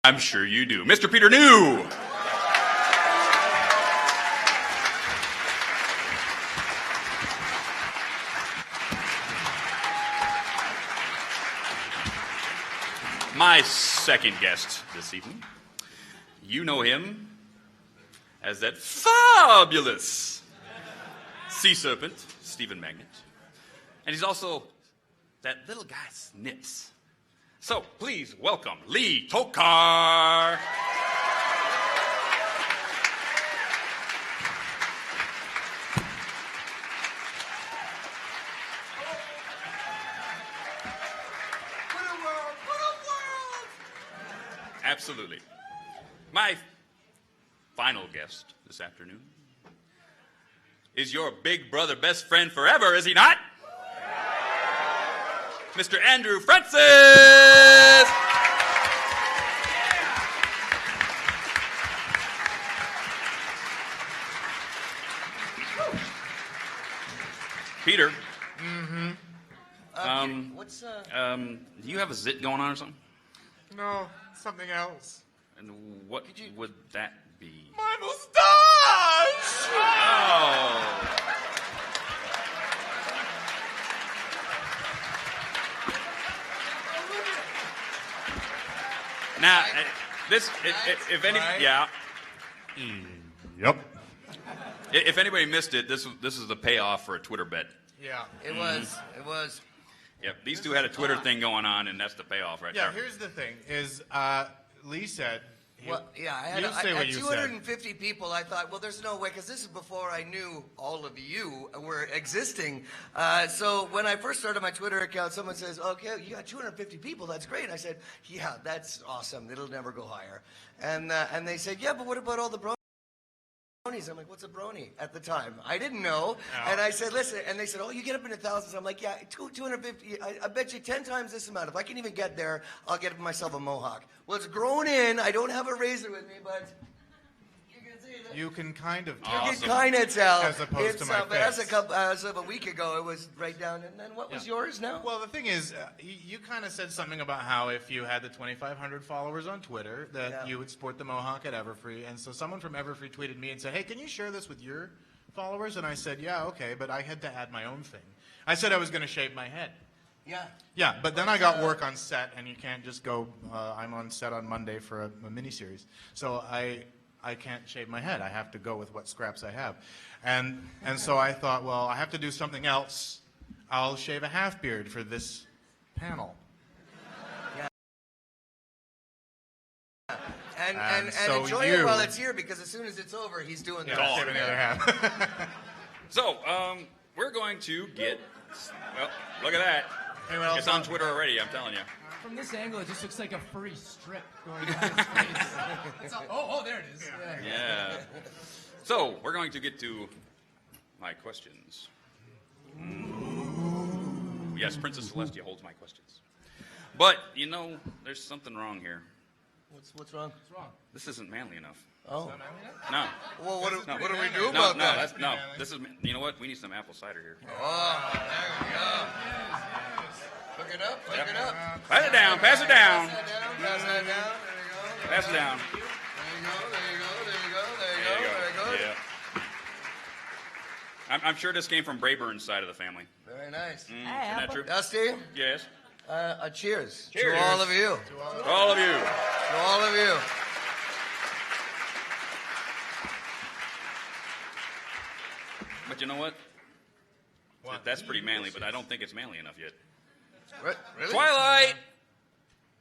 I'm sure you do. Mr. Peter New. My second guest this evening. You know him as that fabulous sea serpent, Stephen Magnet. And he's also that little guy's nips. So please welcome Lee Tokar. Absolutely. My final guest this afternoon is your big brother, best friend forever, is he not? Mr. Andrew Francis! Peter. Mm-hmm. What's do you have a zit going on or something? No, something else. And what would that be? My mustache! Oh. Now, if any, Right? yeah. Yep. If anybody missed it, this is the payoff for a Twitter bet. Yeah. It was. Yep, these two had a Twitter thing going on, and that's the payoff right Yeah, there. here's the thing, is Lee said... Well, yeah, I had, you say what at you 250 people, I thought, well, there's no way, because this is before I knew all of you were existing. So when I first started my Twitter account, someone says, okay, you got 250 people, that's great. And I said, yeah, that's awesome. It'll never go higher. And they said, yeah, but what about all the bronies? I'm like, what's a brony at the time? I didn't know. No. And I said, listen, and they said, oh, you get up into thousands. I'm like, yeah, 250, I bet you 10 times this amount. If I can even get there, I'll get myself a mohawk. Well, it's grown in. I don't have a razor with me, but you can see that. You can kind of tell. Awesome. You can kind of tell. As opposed to my but as face. as of a week ago, it was right down. And then what was yours now? Well, the thing is, you kind of said something about how if you had the 2,500 followers on Twitter, that you would sport the mohawk at Everfree. And so someone from Everfree tweeted me and said, hey, can you share this with your followers? And I said, yeah, okay, but I had to add my own thing. I said I was going to shave my head. Yeah. Yeah, but then I got work on set, and you can't just go, I'm on set on Monday for a miniseries. So I can't shave my head. I have to go with what scraps I have. And so I thought, well, I have to do something else. I'll shave a half beard for this panel. And so enjoy it while it's here, because as soon as it's over, he's doing Yeah, that. shaving the other half. So, we're going to get, well, look at that. Anyone else It's on Twitter already, I'm telling you. From this angle, it just looks like a furry strip going down his face. There it is. Yeah. So, we're going to get to my questions. Yes, Princess Celestia holds my questions. But, you know, there's something wrong here. What's wrong? What's wrong? This isn't manly enough. Oh. No. Well, what do we do No, about no, that? no. This is, you know what? We need some apple cider here. Oh, there we go. Look it up. Look it up. Pass it down. Pass it down. Pass that down. There you go. Pass it down. There you go. Yeah. I'm sure this came from Brayburn's side of the family. Very nice. Isn't that true? Dusty, Yes. cheers. Cheers. To all of you. To all of you. To all of you. But you know what? What? That's pretty manly, but I don't think it's manly enough yet. Really? Twilight!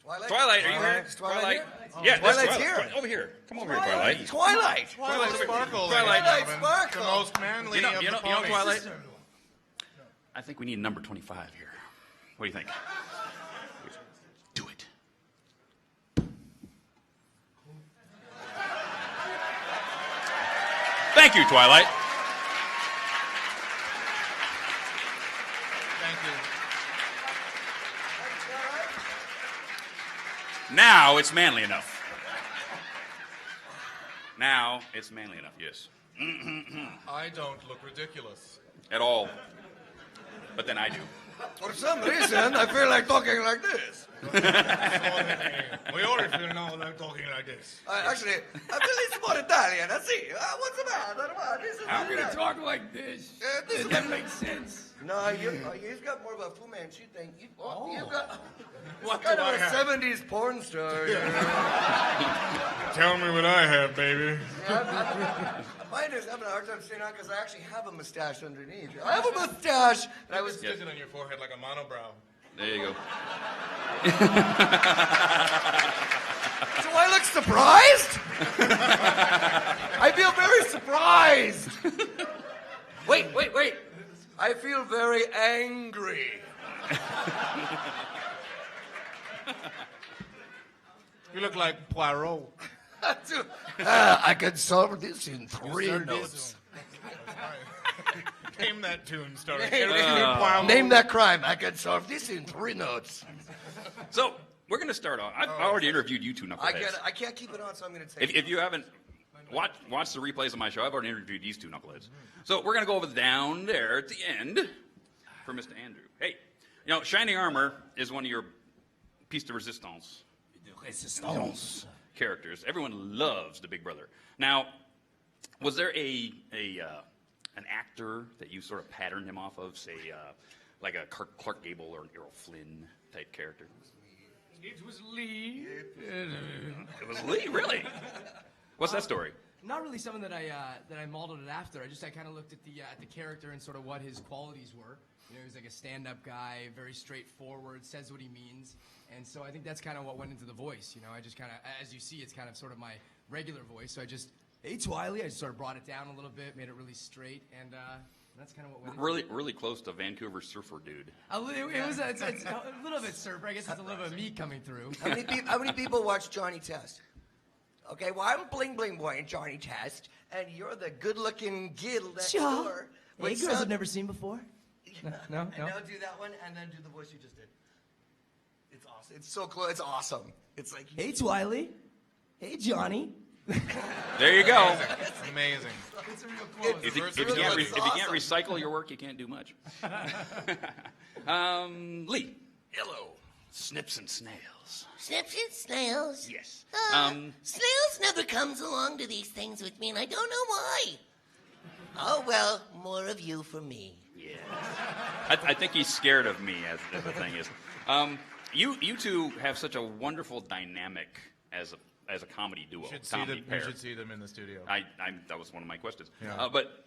Twilight? Twilight, are you here? Is Twilight here? Yeah, Twilight's Twilight. here. Over here. Come over here, Twilight. Twilight. Twilight Sparkle. Twilight ladies and gentlemen. Sparkle. The most manly You know, of you the know ponies. Twilight? I think we need number 25 here. What do you think? Do it. Thank you, Twilight. Thank you. Now it's manly enough. Now it's manly enough, yes. I don't look ridiculous. At all. But then I do. For some reason, I feel like talking like this. We already feel now like talking like this. Actually, I'm feeling more Italian. Let's see. What's the matter? I'm gonna talk like this. This Does that make sense? No, you've got more of a Fu Manchu thing. You've got What kind do of I a have? 70s porn star. Tell me what I have, baby. Mine is having a hard time staying on because I actually have a mustache underneath. I have a mustache. And I was. Stick it on your forehead like a monobrow. There you go. Do I look surprised? I feel very surprised. Wait. I feel very angry. You look like Poirot. I could solve this in 3 notes. Name that tune, story. Name that crime. I could solve this in 3 notes. So we're going to start off. I've already interviewed you two I knuckleheads. get it. I can't keep it on, so I'm going to take If you haven't watched the replays of my show, I've already interviewed these two knuckleheads. So we're going to go over down there at the end for Mr. Andrew. Hey, Shining Armor is one of your piece de resistance characters. Everyone loves the Big Brother. Now, was there an actor that you sort of patterned him off of, say, like a Clark Gable or an Errol Flynn type character? It was Lee. It was Lee, really? What's that story? Not really something that I modeled it after. I kind of looked at the character and sort of what his qualities were. He was like a stand-up guy, very straightforward, says what he means, and so I think that's kind of what went into the voice. I just kind of, as you see, it's kind of sort of my regular voice. So hey, Wiley, I just sort of brought it down a little bit, made it really straight, and that's kind of what went into it. Really close to Vancouver surfer dude. It's a little bit surfer. I guess it's a little bit of me coming through. How many people watch Johnny Test? Okay, well, I'm Bling Bling Boy and Johnny Test, and you're the good-looking gil next door. Hey, girls I've never seen before. No. And now do that one, and then do the voice you just did. It's awesome. It's so close. It's awesome. It's like... Hey, Wiley. Hey, Johnny. There you go. Amazing. It's a real quote. If you can't recycle your work, you can't do much. Lee. Hello. Snips and snails. Snips and snails. Yes. Snails never comes along to these things with me, and I don't know why. Oh, well, more of you for me. Yeah. I think he's scared of me, as the thing is. You two have such a wonderful dynamic as a comedy duo. You Pair. should see them in the studio. That was one of my questions. Yeah. But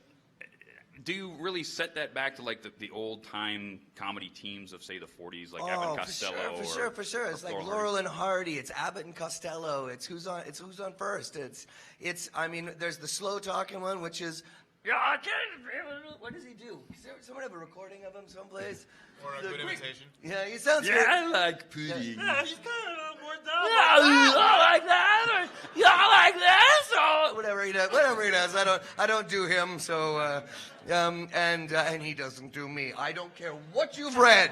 do you really set that back to like the old time comedy teams of say the 40s, like Abbott and Costello? For sure. It's like Laurel and Hardy. It's Abbott and Costello. It's who's on first. It's. I mean, there's the slow talking one, which is. Yeah, I can't. What does he do? Does someone have a recording of him someplace? Or a good imitation. Yeah, he sounds Yeah, good. I like pudding. Yeah, he's kind of a little more dumb. Yeah, like that, or yeah, like this, or whatever he does. I don't do him. So, and he doesn't do me. I don't care what you've read.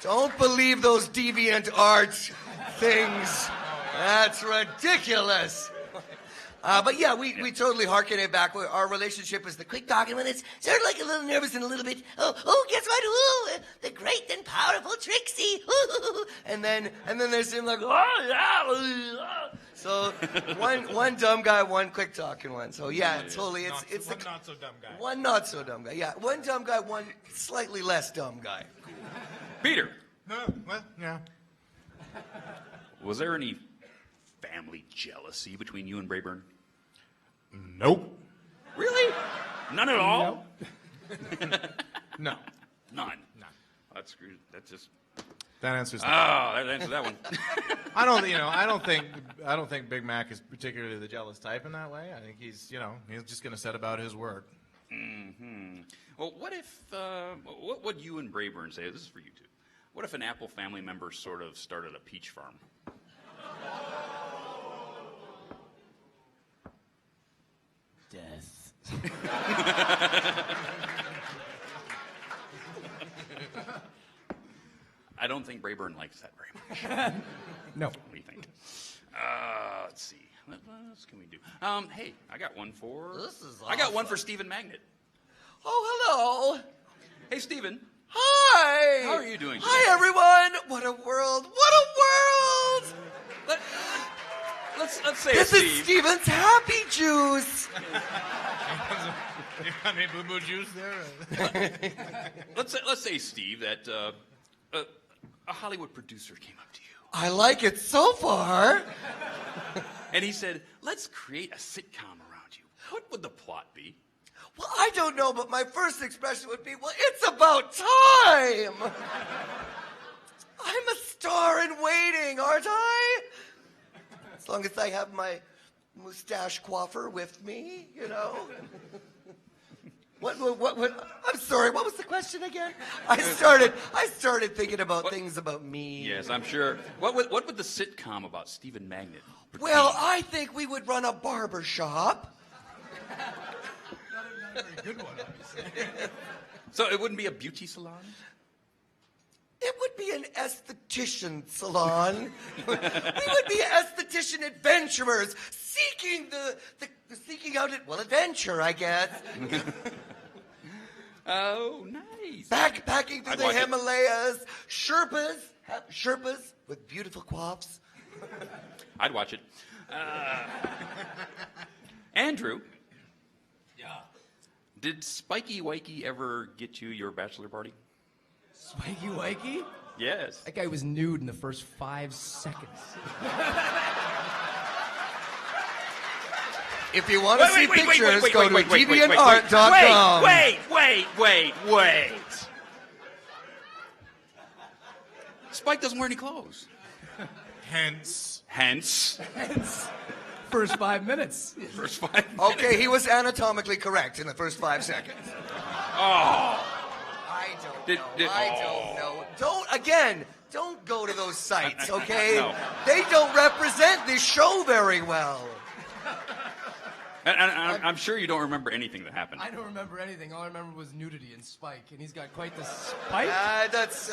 Don't believe those deviant arts things. That's ridiculous. But yeah, we totally harken it back. Our relationship is the quick talking when it's sort of like a little nervous and a little bit, guess what? Ooh, the great and powerful Trixie. Ooh. And then there's him like, oh yeah. So one dumb guy, one quick talking one. So yeah, totally. It's one not so dumb guy. One not so dumb guy. Yeah, one dumb guy, one slightly less dumb guy. Peter, Well, yeah. was there any family jealousy between you and Brayburn? Nope. Really? None at all? No. None. That's just. That answers. That answers that one. I don't think Big Mac is particularly the jealous type in that way. I think he's just going to set about his work. Mm-hmm. Well, what if? What would you and Brayburn say? This is for you two. What if an Apple family member sort of started a peach farm? Death. I don't think Brayburn likes that very much. No. What do you think? Let's see. What else can we do? Hey, I got one for. This is I got one awesome. for Stephen Magnet. Oh, hello. Hey, Stephen. Hi. How are you doing today? Hi, everyone. What a world. What a world. Let's say This Steve. is Steven's Happy Juice. You got any boo-boo juice there? Let's say, Steve, that a Hollywood producer came up to you I like it so far. and he said, "Let's create a sitcom around you. What would the plot be?" Well, I don't know, but my first expression would be, well, it's about time. I'm a star in waiting, aren't I? As long as I have my mustache coiffer with me, you know. What, I'm sorry, what was the question again? I started thinking about things about me. Yes, I'm sure. What would the sitcom about Stephen Magnet pertain? Well, I think we would run a barber shop. Not a very good one, obviously. So it wouldn't be a beauty salon? It would be an esthetician salon. We would be esthetician adventurers seeking seeking out adventure, I guess. Oh, nice. Backpacking through I'd the watch it. Himalayas. Sherpas with beautiful coifs. I'd watch it. Andrew. Yeah. Did Spiky Wakey ever get you your bachelor party? Spiky Wakey? Yes. That guy was nude in the first 5 seconds. If you want to see pictures, go to wait. deviantart.com. Wait. Spike doesn't wear any clothes. Hence. Hence, First 5 minutes. first 5 minutes. Okay, he was anatomically correct in the first 5 seconds. Oh. I don't Did- know. did- I don't know. Don't go to those sites, okay? No. They don't represent this show very well. And I'm sure you don't remember anything that happened. I don't remember anything. All I remember was nudity and Spike, and he's got quite the spike. That's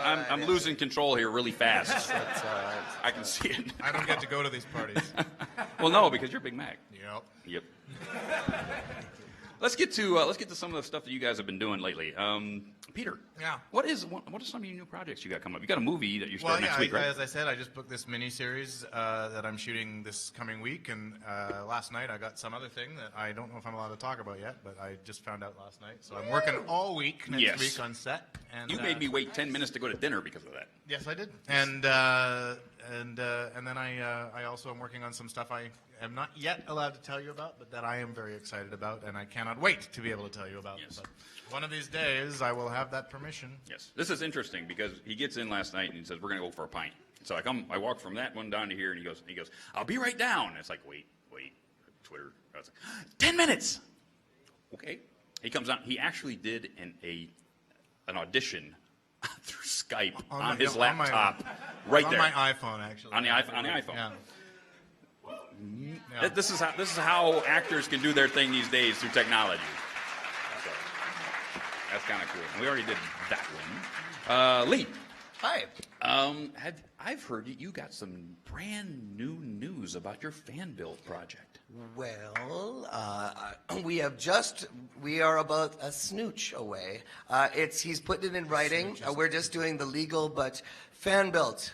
I'm losing control here really fast. That's all right. I can see it. I don't get to go to these parties. Well, no, because you're Big Mac. Yep. Yep. Let's get to some of the stuff that you guys have been doing lately. Peter. Yeah. What are some of your new projects you got coming up? You got a movie that you're Well, starting next week, right? as I said, I just booked this mini-series that I'm shooting this coming week, and last night I got some other thing that I don't know if I'm allowed to talk about yet, but I just found out last night. So I'm working all week next Yes. week on set. And You made me wait 10 minutes to go to dinner because of that. Yes, I did. And then I also am working on some stuff I am not yet allowed to tell you about, but that I am very excited about, and I cannot wait to be able to tell you about. Yes. But one of these days, I will have that permission. Yes. This is interesting because he gets in last night and he says, "We're going to go for a pint." So I walk from that one down to here, and he goes, "I'll be right down." And it's like, wait. Twitter. I was like, 10 minutes. Okay. He comes on. He actually did an audition through Skype on his laptop, right on there. my iPhone, actually. On the iPhone. Yeah. This is how actors can do their thing these days through technology. So, that's kind of cool. And we already did that one. Lee. Hi. I've heard you got some brand new news about your fan build project. Well, we are about a snooch away. He's putting it in writing. We're just doing the legal, but fan built.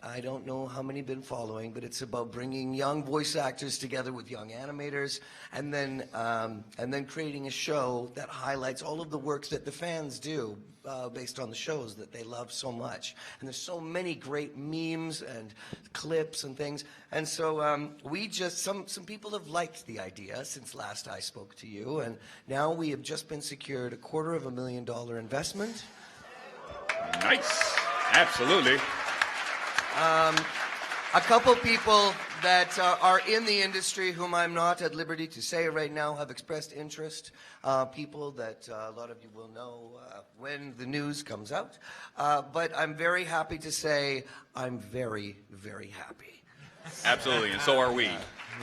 I don't know how many have been following, but it's about bringing young voice actors together with young animators, and then creating a show that highlights all of the work that the fans do based on the shows that they love so much. And there's so many great memes and clips and things. And so some people have liked the idea since last I spoke to you, and now we have just been secured a $250,000 investment. Nice. Absolutely. A couple people that are in the industry whom I'm not at liberty to say right now have expressed interest. People that a lot of you will know when the news comes out. But I'm very happy to say I'm very, very happy. Absolutely, and so are we.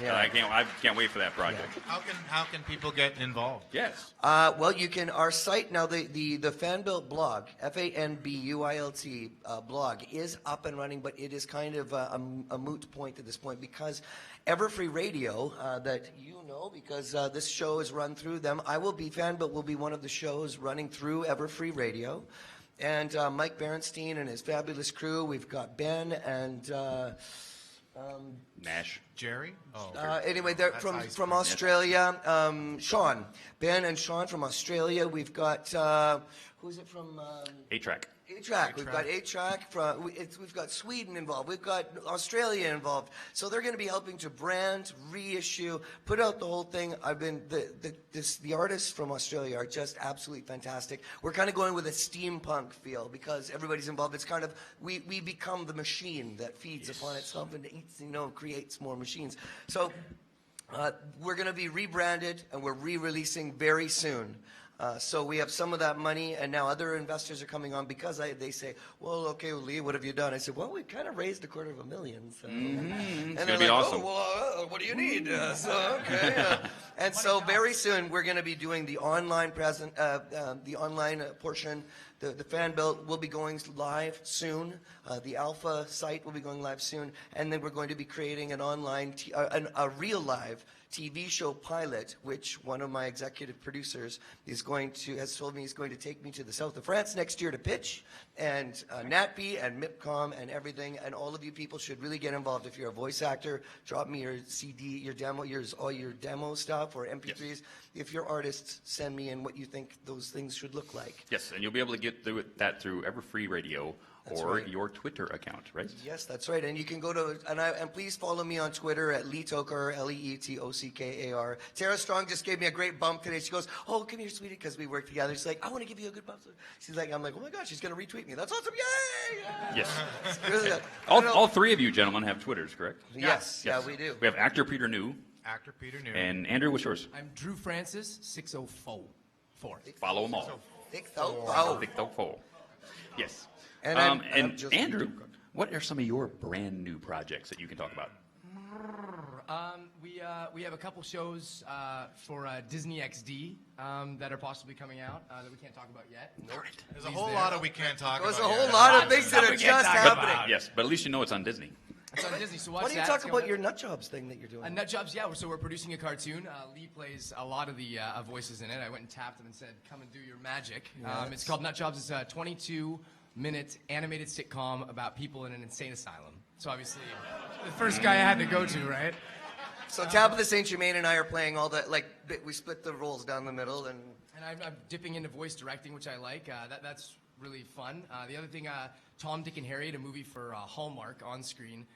Yeah. And I can't wait for that project. How can people get involved? Yes. Well, you can, our site now, the Fanbuilt blog, FANBUILT blog is up and running, but it is kind of a moot point at this point because Everfree Radio, that you know, because this show is run through them, Fanbuilt will be one of the shows running through Everfree Radio. And Mike Berenstein and his fabulous crew, we've got Ben and... Nash. Jerry? Oh. Anyway, they're That's from ice from cream. Australia. Sean, Ben, and Sean from Australia. We've got who's it from? 8-track. A-Track. We've got A-Track. We've got Sweden involved. We've got Australia involved. So they're going to be helping to brand, reissue, put out the whole thing. The artists from Australia are just absolutely fantastic. We're kind of going with a steampunk feel because everybody's involved. It's kind of we become the machine that feeds upon itself and eats, creates more machines. So we're going to be rebranded and we're re-releasing very soon. So we have some of that money, and now other investors are coming on because they say, well, okay, Lee, what have you done? I said, well, we've kind of raised $250,000. So. And gonna they're be like, awesome. oh, well, what do you need? Okay. And so very soon we're going to be doing the online portion. The Fanbuilt will be going live soon. The Alpha site will be going live soon, and then we're going to be creating an online, a real live TV show pilot, which one of my executive producers has told me he's going to take me to the south of France next year to pitch, and NatP and MIPCOM and everything, and all of you people should really get involved. If you're a voice actor, drop me your CD, your demo, all your demo stuff or MP3s. Yes. If you're artists, send me in what you think those things should look like. Yes, and you'll be able to get that through Everfree Radio or right. your Twitter account, right? Yes, that's right. And you can go to, and please follow me on Twitter at Lee Tokar, LeetockAR. Tara Strong just gave me a great bump today. She goes, oh, come here, sweetie, because we work together. She's like, I want to give you a good bump. She's like, I'm like, oh my gosh, she's going to retweet me. That's awesome. Yay! Yes. It's really good. All three of you gentlemen have Twitters, correct? Yes, yeah, we do. We have actor Peter New. Actor Peter New. And Andrew, what's yours? I'm Drew Francis, 604. Follow them all. 604. 604. Yes. And I'm and just- Andrew, what are some of your brand new projects that you can talk about? We have a couple shows for Disney XD that are possibly coming out that we can't talk about yet. There's a whole lot of we can't talk There's a about. whole yet. lot of things that are just happening. Yes, but at least you know it's on Disney. It's on Disney, so watch Why don't you that. talk It's about coming your up. nut jobs thing that you're doing? Nut Jobs, yeah. So we're producing a cartoon. Lee plays a lot of the voices in it. I went and tapped him and said, "Come and do your magic." It's called Nut Jobs. It's a 22-minute animated sitcom about people in an insane asylum. So obviously, the first guy I had to go to, right? So Tabitha St. Germain and I are playing all the, we split the roles down the middle, and And I'm dipping into voice directing, which I like. That's really fun. The other thing, Tom, Dick, and Harriet, a movie for Hallmark on screen.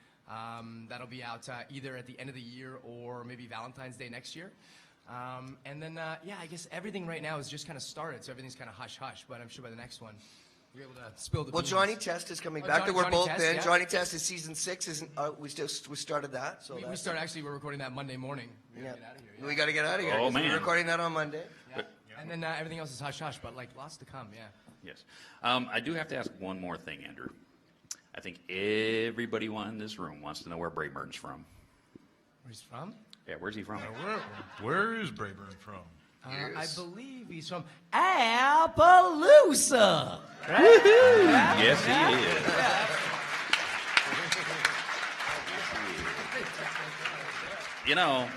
That'll be out either at the end of the year or maybe Valentine's Day next year. And then, I guess everything right now is just kind of started, so everything's kind of hush-hush, but I'm sure by the next one, we'll be able to spill the beans. Johnny Test is coming back. Johnny- That we're Johnny both Test, in. yeah. Johnny Test is season 6. Isn't we started that? So We start, actually, we're recording that Monday morning. We gotta get out of here, yeah. We got to get out of here. Oh, 'cause man. We're recording that on Monday. Yeah. And then everything else is hush-hush, but lots to come, yeah. Yes. I do have to ask one more thing, Andrew. I think everybody in this room wants to know where Brayburn's from. Where he's from? Yeah, where's he from? Where is Brayburn from? I believe he's from Appaloosa. Yes, he is. You know,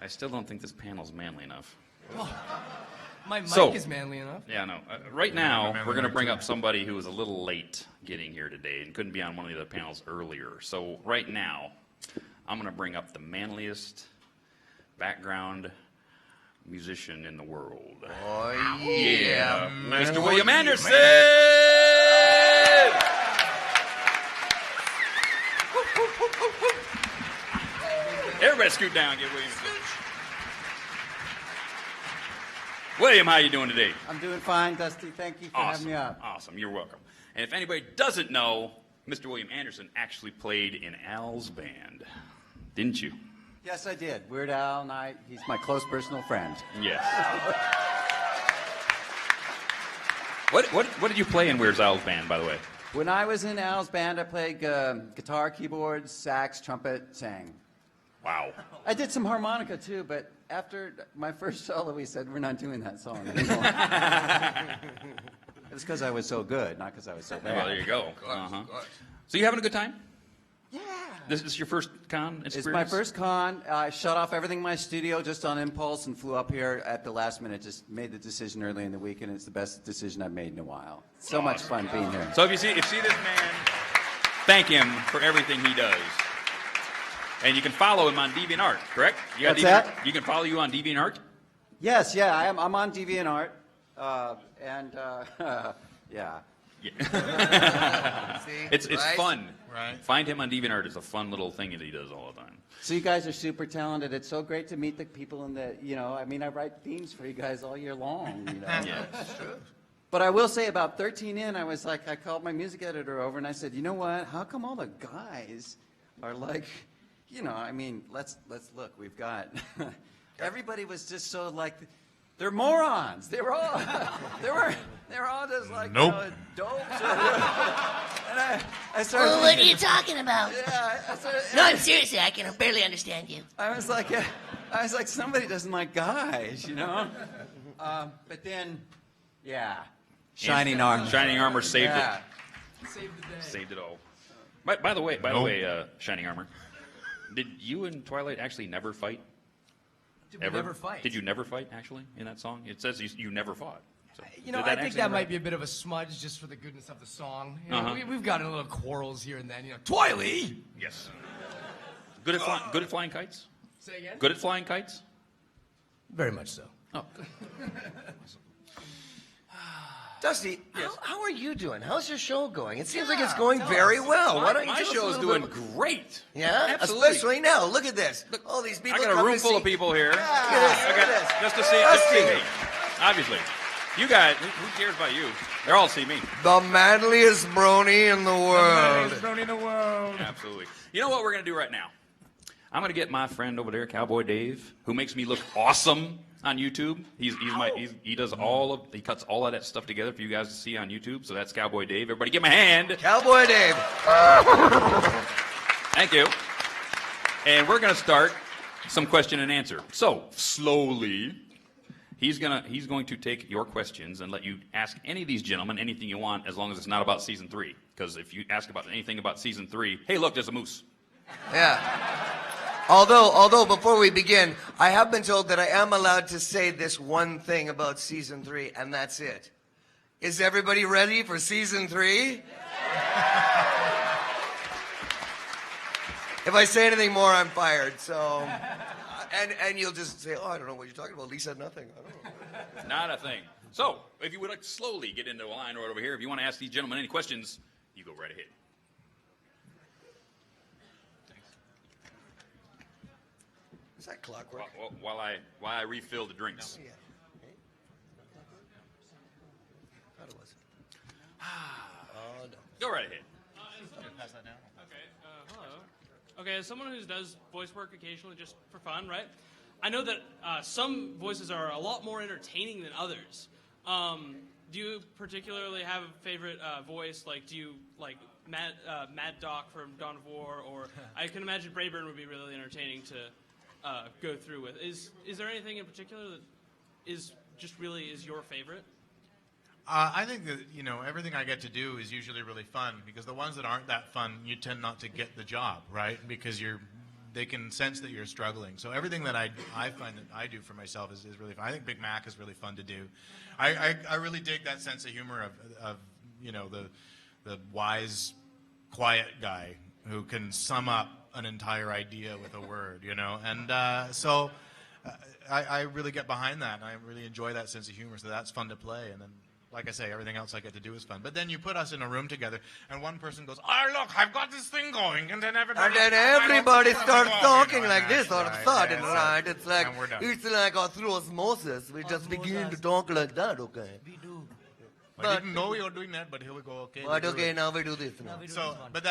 I still don't think this panel's manly enough. My mic So- is manly enough. Yeah, no. Right now, we're going to bring up somebody who was a little late getting here today and couldn't be on one of the other panels earlier. So right now, I'm going to bring up the manliest background musician in the world. Oh, Yeah, Mr. William Anderson! Everybody scoot down, get William. William, how you doing today? I'm doing fine, Dusty. Thank you for having Awesome. me up. Awesome. You're welcome. And if anybody doesn't know, Mr. William Anderson actually played in Al's band, didn't you? Yes, I did. Weird Al and I, he's my close personal friend. Yes. What did you play in Weird Al's band, by the way? When I was in Al's band, I played guitar, keyboards, sax, trumpet, sang. Wow. I did some harmonica too, but after my first solo, we said, we're not doing that song anymore. It was because I was so good, not because I was so bad. Well, there you go. Uh-huh. So you having a good time? Yeah. This is your first con experience? It's my first con. I shut off everything in my studio just on impulse and flew up here at the last minute. Just made the decision early in the week, and it's the best decision I've made in a while. So much fun being here. So if you see this man, thank him for everything he does. And you can follow him on DeviantArt, correct? You got What's that? You can follow you on DeviantArt? Yes, yeah, I'm on DeviantArt, yeah. See? It's Right? fun. Right. Find him on DeviantArt. It's a fun little thing that he does all the time. So you guys are super talented. It's so great to meet the people in the, I write themes for you guys all year long, Yeah. That's true. But I will say about 13 in, I was like, I called my music editor over and I said, you know what, how come all the guys are like, let's look, we've got, everybody was just so like, they're morons. They were all, they were all just like, Nope. dopes. And I started Well, what are thinking, you talking about? yeah, I started, No, I'm seriously, I can barely understand you. I was like, somebody doesn't like guys, But then, yeah, Shining Armor. Shining Armor saved Yeah. it. Saved the day. Saved it all. By the way, Shining Armor, did you and Twilight actually never fight? Did we Ever? never fight? Did you never fight, actually, in that song? It says you never fought. So, did I think actually that never might happen? be a bit of a smudge just for the goodness of the song. Uh-huh. We've gotten little quarrels here and then. Twiley! Yes. Good at flying kites? Say again? Good at flying kites? Very much so. Oh. Dusty, how are you doing? How's your show going? It seems like it's going very well. Why don't you My tell us a show's little doing bit- great. Yeah, Absolutely. especially now. Look at this. All these people. I got a come room to full see- of people here. Look at this. Just to see Dusty. me. Obviously. You guys, who cares about you? They're all see me. The manliest brony in the world. Brony in the world. Absolutely. You know what we're going to do right now? I'm going to get my friend over there, Cowboy Dave, who makes me look awesome on YouTube. He does he cuts all of that stuff together for you guys to see on YouTube. So that's Cowboy Dave. Everybody give him a hand. Cowboy Dave. Thank you. And we're going to start some question and answer. So slowly, he's going to take your questions and let you ask any of these gentlemen anything you want, as long as it's not about season 3. Because if you ask about anything about season 3, hey, look, there's a moose. Yeah. Although before we begin, I have been told that I am allowed to say this one thing about season 3, and that's it. Is everybody ready for season 3? If I say anything more, I'm fired. So, and you'll just say, "Oh, I don't know what you're talking about." Lee said nothing. I don't know. Not a thing. So, if you would like to slowly get into a line right over here, if you want to ask these gentlemen any questions, you go right ahead. Is that clockwork? While I refill the drinks. Yeah. Thought it was. Oh no. Go right ahead. Hello. Okay, as someone who does voice work occasionally just for fun, right? I know that some voices are a lot more entertaining than others. Do you particularly have a favorite voice? Like, do you like Mad Doc from Dawn of War, or I can imagine Brayburn would be really entertaining to go through with. Is there anything in particular that is your favorite? I think that, everything I get to do is usually really fun, because the ones that aren't that fun, you tend not to get the job, right? Because they can sense that you're struggling. So everything that I find that I do for myself is really fun. I think Big Mac is really fun to do. I really dig that sense of humor of the wise, quiet guy who can sum up an entire idea with a word, And so I really get behind that, and I really enjoy that sense of humor, so that's fun to play. And then, like I say, everything else I get to do is fun. But then you put us in a room together, and one person goes, "Oh, look, I've got this thing going," and then everybody starts talking like this all of a sudden, yeah, right? It's like and we're done. it's like through osmosis. We just begin to talk like that, okay? I didn't know you were doing that, but here we go. Okay. But we do okay, it. now we do this now. So, but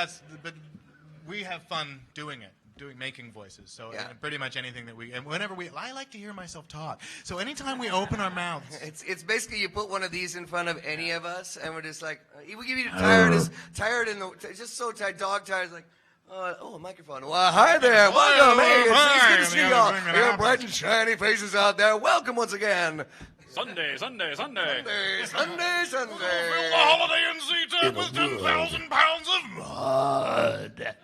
we have fun doing it. making voices. So Yeah. pretty much anything that and whenever I like to hear myself talk. So anytime we open our mouths. It's basically you put one of these in front of any of us, and we're just like, we give you just so tired, dog tired. It's like, a microphone. Well, hi there, welcome. Hey, it's good to see y'all. Your bright and shiny faces out there. Welcome once again. Sunday. Sunday. Fill the Holiday Inn seats with 10,000 pounds of mud.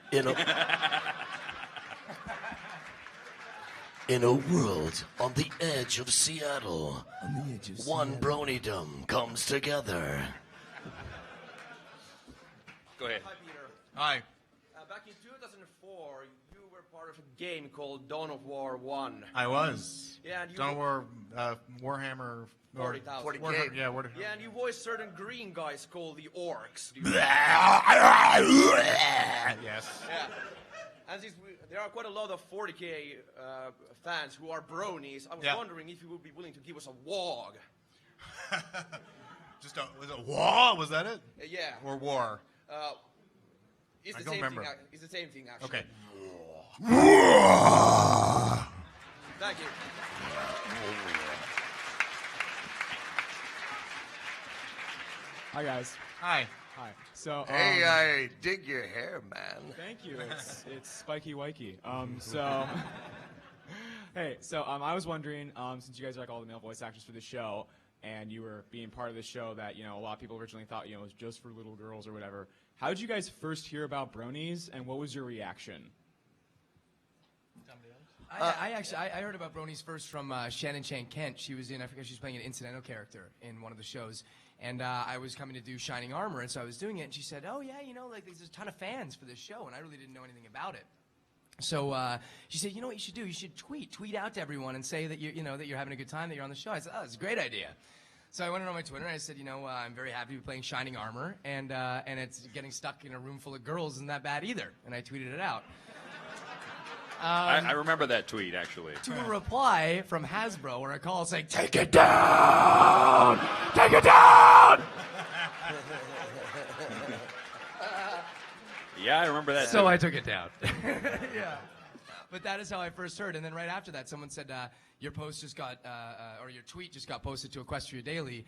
In a world on the edge of Seattle, one brony-dom comes together. Go ahead. Hi, Peter. Hi. Back in 2004, you were part of a game called Dawn of War 1. I was. Yeah, and you Don't Warhammer. 40,000. 40K. Yeah, Yeah, and you voiced certain green guys called the Orcs. Do you Yes. Yeah. And since there are quite a lot of 40K fans who are bronies, I was wondering if you would be willing to give us a wog. Was it war? Was that it? Yeah. Or war? It's I the don't same remember. thing. It's the same thing, actually. Okay. Thank you. Hi guys. Hi. Hi. So Hey, I dig your hair, man. thank you. It's spiky wikey. Hey, so I was wondering, since you guys are like all the male voice actors for the show, and you were being part of the show that a lot of people originally thought was just for little girls or whatever. How did you guys first hear about bronies, and what was your reaction? I heard about bronies first from Shannon Chan Kent. She was I forget, she was playing an incidental character in one of the shows. And I was coming to do Shining Armor, and so I was doing it, and she said, oh, yeah, there's a ton of fans for this show, and I really didn't know anything about it. So she said, you know what you should do? You should tweet out to everyone and say that that you're having a good time, that you're on the show. I said, oh, that's a great idea. So I went on my Twitter, and I said, I'm very happy to be playing Shining Armor, and it's getting stuck in a room full of girls isn't that bad either. And I tweeted it out. I remember that tweet, actually. To a reply from Hasbro where I call saying, take it down! Take it down! Yeah, I remember that. So too. I took it down. Yeah. But that is how I first heard. And then right after that, someone said, your post just got, or your tweet just got posted to Equestria Daily.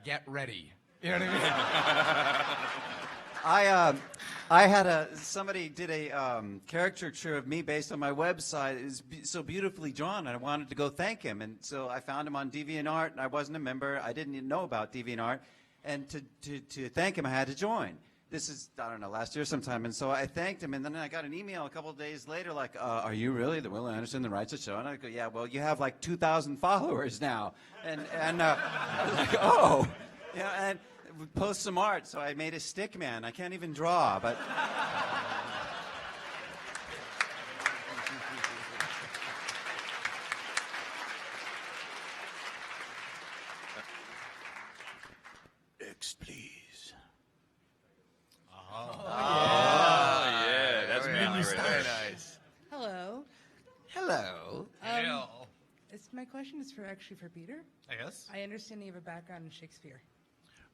Get ready. You know what I mean? I had somebody did a caricature of me based on my website. It was so beautifully drawn, and I wanted to go thank him. And so I found him on DeviantArt, and I wasn't a member. I didn't even know about DeviantArt. And to thank him, I had to join. This is, I don't know, last year sometime. And so I thanked him, and then I got an email a couple of days later like, are you really the Will Anderson that writes the show? And I go, yeah, well, you have like 2,000 followers now. And I was like, oh. Yeah, and post some art, so I made a stick man. I can't even draw, but... X, please. Oh, yeah, that's manly right Very there. nice. Hello. Hello. My question is actually for Peter. Yes. I understand you have a background in Shakespeare.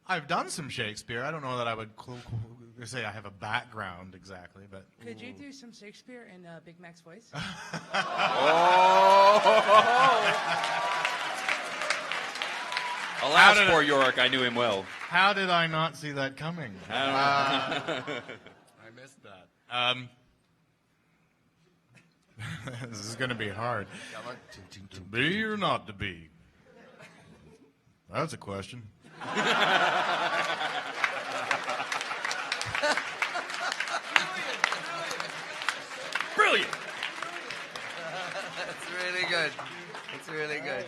I've done some Shakespeare. I don't know that I would say I have a background exactly, but Could you do some Shakespeare in Big Mac's voice? Alas, poor Yorick, I knew him well. how did I not see that coming? I missed that. This is going to be hard. To be or not to be? That's a question. Brilliant. That's really good. That's really good.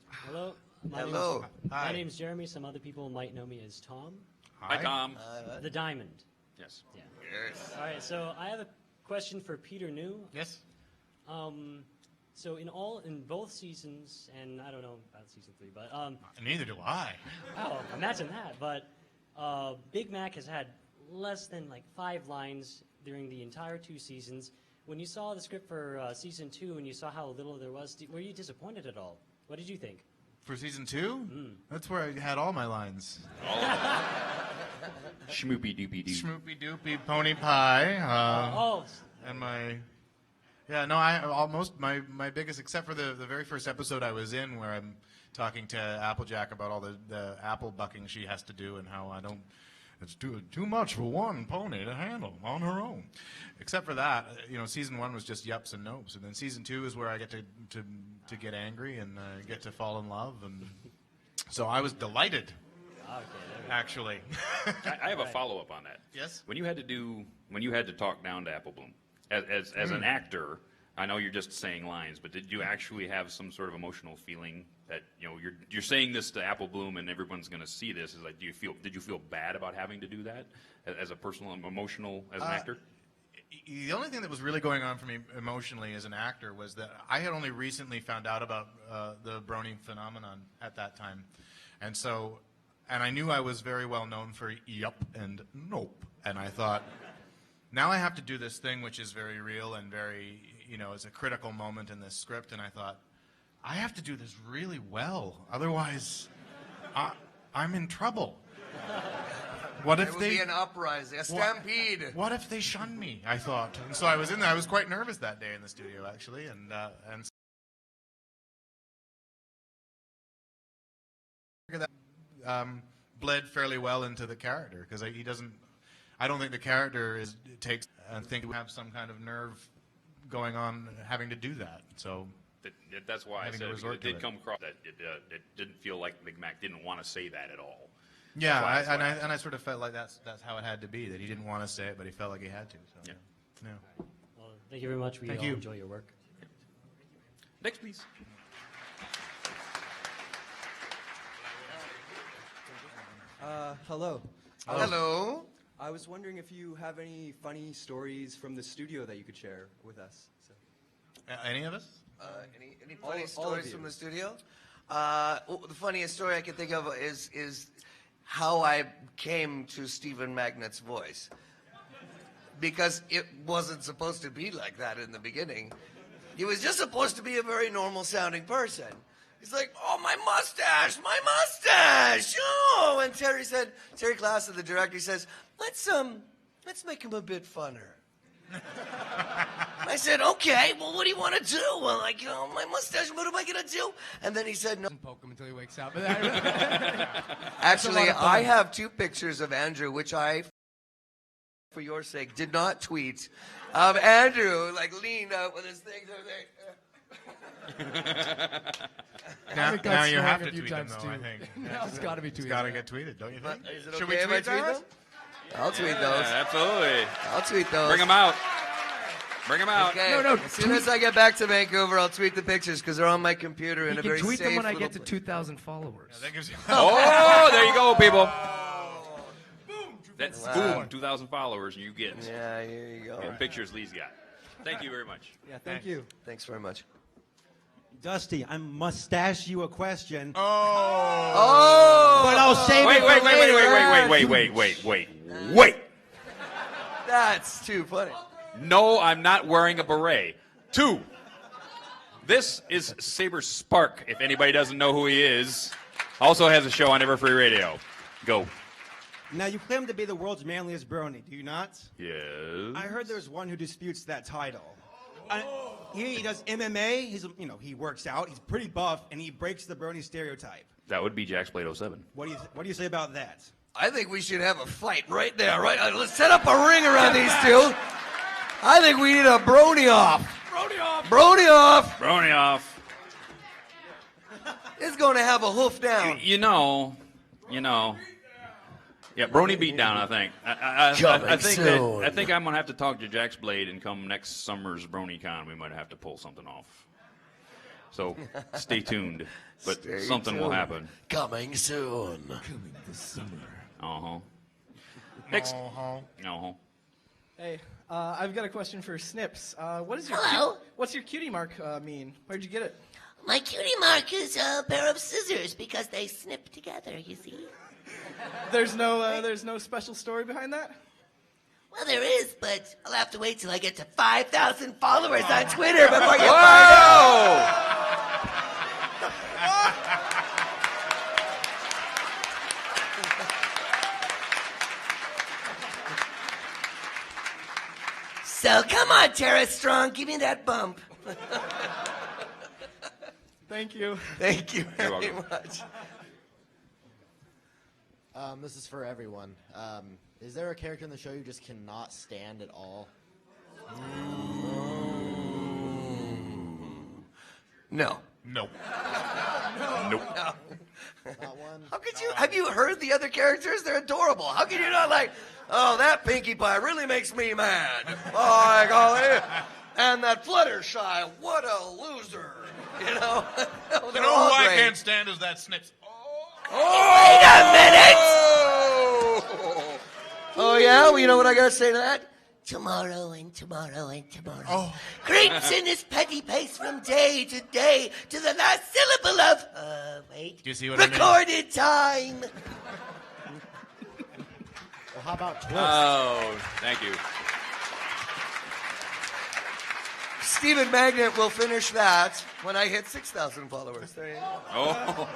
Hello. Hello. My name's Jeremy. Some other people might know me as Tom. Hi, Tom. The Diamond. Yes. Yeah. Yes. All right. So I have a question for Peter New. Yes. So in both seasons, and I don't know about season 3, but Neither do I. oh, imagine that. But Big Mac has had less than like 5 lines during the entire 2 seasons. When you saw the script for season 2 and you saw how little there was, were you disappointed at all? What did you think? For season 2? That's where I had all my lines. Schmoopy doopy doo. Schmoopy doopy pony pie. Oh, And my Yeah, no, I almost my biggest, except for the very first episode I was in, where I'm talking to Applejack about all the apple bucking she has to do and how it's too much for one pony to handle on her own. Except for that, season 1 was just yups and nopes, and then season 2 is where I get to get angry and get to fall in love, and so I was delighted. Actually, I have a follow-up on that. Yes? When you had to talk down to Apple Bloom, as an actor, I know you're just saying lines, but did you actually have some sort of emotional feeling that you're saying this to Apple Bloom and everyone's going to see this? Is like, did you feel bad about having to do that as a personal, emotional, as an actor? The only thing that was really going on for me emotionally as an actor was that I had only recently found out about the brony phenomenon at that time, and I knew I was very well known for yup and nope, and I thought, now I have to do this thing which is very real and very, is a critical moment in this script, and I thought, I have to do this really well, otherwise I'm in trouble. What if There will be an uprising, a stampede. What if they shun me? I thought, and so I was in there. I was quite nervous that day in the studio, actually, and that bled fairly well into the character because he doesn't. I don't think the character takes and think we have some kind of nerve going on having to do that. So that's why I said it did come across that it didn't feel like Big Mac didn't want to say that at all. Yeah, I sort of felt like that's how it had to be, that he didn't want to say it, but he felt like he had to. So, yeah. Well, thank you very much. We all enjoy your work. Next, please. Hello. Hello. I was wondering if you have any funny stories from the studio that you could share with us. So. Any of us? Any funny stories from the studio? The funniest story I can think of is how I came to Stephen Magnet's voice. Because it wasn't supposed to be like that in the beginning. He was just supposed to be a very normal sounding person. He's like, oh, my mustache! Oh! And Terry Klassen, the director, says, let's make him a bit funner. I said, okay, well, what do you want to do? Well, my mustache, what am I going to do? And then he said, no. Poke him until he wakes up. Actually, I have 2 pictures of Andrew, which I, for your sake, did not tweet, of Andrew, leaned out with his things over there. Now you have to tweet them, though, I think. Now it's got to be tweeted. It's got to get tweeted, don't you think? Is it Should okay we if I tweet tweet those? them? I'll tweet those. Yeah, absolutely. I'll tweet those. Bring them out. Bring them out. Okay. No, As soon as I get back to Vancouver, I'll tweet the pictures because they're on my computer in a very tweet safe them when I little get to 2,000 followers. That gives you Oh, there you go, people. That's Wow. boom, 2,000 followers, and you get Yeah, here you go. pictures Lee's got. Thank you very much. Yeah, thank you. Thanks very much. Dusty, I mustache you a question. Oh! But I'll save it for Wait. Wait. That's too funny. No, I'm not wearing a beret. 2, this is Saber Spark, if anybody doesn't know who he is. Also has a show on Everfree Radio. Go. Now, you claim to be the world's manliest brony, do you not? Yes. I heard there's one who disputes that title. He does MMA. He works out. He's pretty buff, and he breaks the brony stereotype. That would be Jack's Blade 07. What do you say about that? I think we should have a fight right there, right? Let's set up a ring around these 2. I think we need a brony off. Brony off. It's going to have a hoof down. You know. Yeah, brony beat down, I think. I think I'm going to have to talk to Jack's Blade, and come next summer's BronyCon, we might have to pull something off. So stay tuned. But something will happen. Coming soon. Coming this summer. Uh-huh. Next. Uh-huh. Hey, I've got a question for Snips. Hello? What's your cutie mark mean? Where'd you get it? My cutie mark is a pair of scissors because they snip together, you see. There's no special story behind that? Well, there is, but I'll have to wait till I get to 5,000 followers on Twitter before you find out. So come on, Tara Strong, give me that bump. Thank you. Thank you You're very welcome. much. This is for everyone. Is there a character in the show you just cannot stand at all? No. Nope. Nope. Not one? How could you? Have you heard the other characters? They're adorable. How can you not like? Oh, that Pinkie Pie really makes me mad. Oh my golly. And that Fluttershy, what a loser. You know. You know who I can't stand is that Snips. Wait a minute. Oh yeah. Well, you know what I gotta say to that? Tomorrow and tomorrow and tomorrow. Oh. Creeps in his petty pace from day to day to the last syllable of, wait. Do you see what I mean? Recorded time. Well, how about Twist? Oh, thank you. Stephen Magnet will finish that when I hit 6,000 followers. There you go. Oh.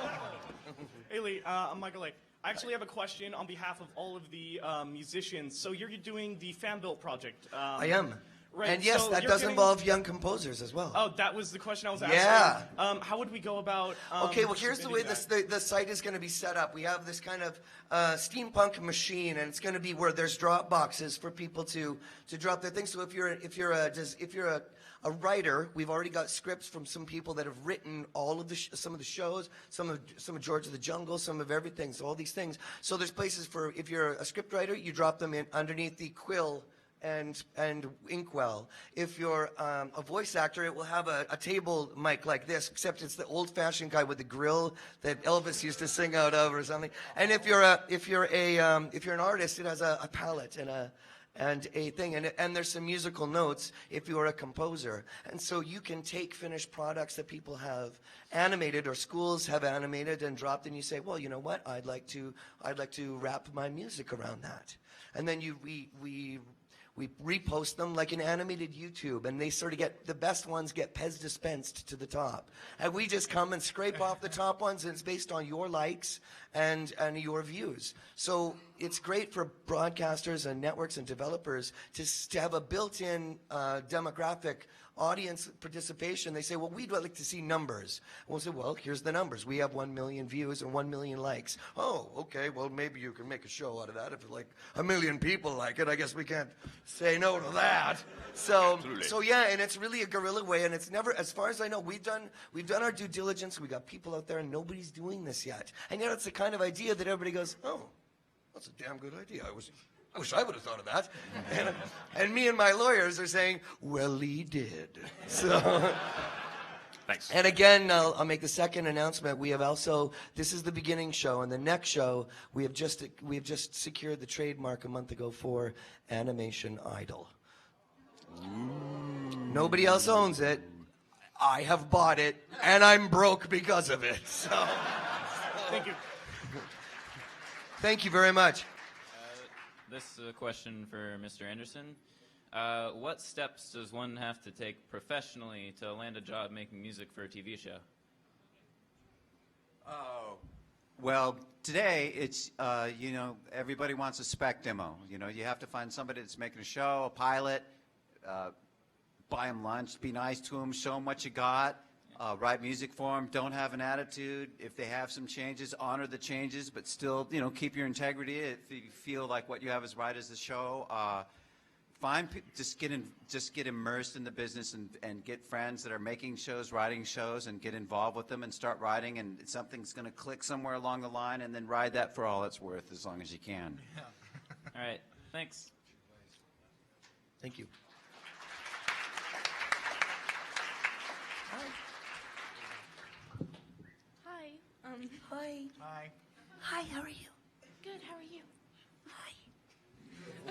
Hey Lee, I'm Michael Lake. I actually have a question on behalf of all of the musicians. So you're doing the Fan Built project. I am. Right, And yes, so that you're does getting- involve young composers as well. Oh, that was the question I was asking. Yeah. How would we go about? Okay, well, here's the way submitting the site is going to be set up. We have this kind of steampunk machine, and it's going to be where there's drop boxes for people to drop their things. So if you're a writer, we've already got scripts from some people that have written all of some of the shows, some of George of the Jungle, some of everything. So all these things. So there's places for if you're a script writer, you drop them in underneath the quill and inkwell. If you're a voice actor, it will have a table mic like this, except it's the old-fashioned guy with the grill that Elvis used to sing out of or something. And if you're an artist, it has a palette and a thing, and there's some musical notes if you're a composer. And so you can take finished products that people have animated or schools have animated and dropped, and you say, well, you know what, I'd like to wrap my music around that. And then we repost them like an animated YouTube, and they sort of get, the best ones get Pez dispensed to the top. And we just come and scrape off the top ones, and it's based on your likes and your views. So it's great for broadcasters and networks and developers to have a built-in demographic audience participation. They say, well, we'd like to see numbers. We'll say, well, here's the numbers. We have 1 million views and 1 million likes. Oh, okay, well, maybe you can make a show out of that. If like 1 million people like it, I guess we can't say no to that. So yeah, and it's really a guerrilla way, and it's never, as far as I know, we've done our due diligence. We got people out there, and nobody's doing this yet. And yet it's the kind of idea that everybody goes, oh, that's a damn good idea. I wish I would have thought of that. And me and my lawyers are saying, well, he did. So, thanks. And again, I'll make the second announcement. We have also, this is the beginning show, and the next show, we have just secured the trademark a month ago for Animation Idol. Nobody else owns it. I have bought it, and I'm broke because of it. So, Thank you. Thank you very much. This is a question for Mr. Anderson. What steps does one have to take professionally to land a job making music for a TV show? Oh. Well, today it's, everybody wants a spec demo. You know, you have to find somebody that's making a show, a pilot, buy them lunch, be nice to them, show them what you got, write music for them, don't have an attitude. If they have some changes, honor the changes, but still, keep your integrity. If you feel like what you have is right as the show, just get immersed in the business and get friends that are making shows, writing shows, and get involved with them and start writing, and something's going to click somewhere along the line, and then ride that for all it's worth as long as you can. Yeah. All right, thanks. Thank you. Hi. Hi. Hi. Hi, how are you? Good, how are you? Hi.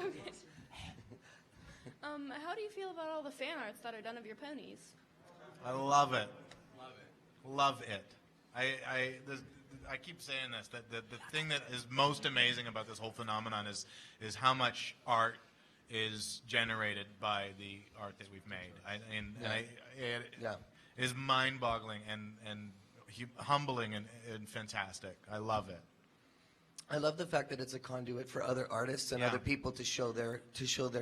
Okay. How do you feel about all the fan arts that are done of your ponies? I love it. Love it. I keep saying this, that the thing that is most amazing about this whole phenomenon is how much art is generated by the art that we've made. It is mind-boggling and humbling and fantastic. I love it. I love the fact that it's a conduit for other artists and other people to show their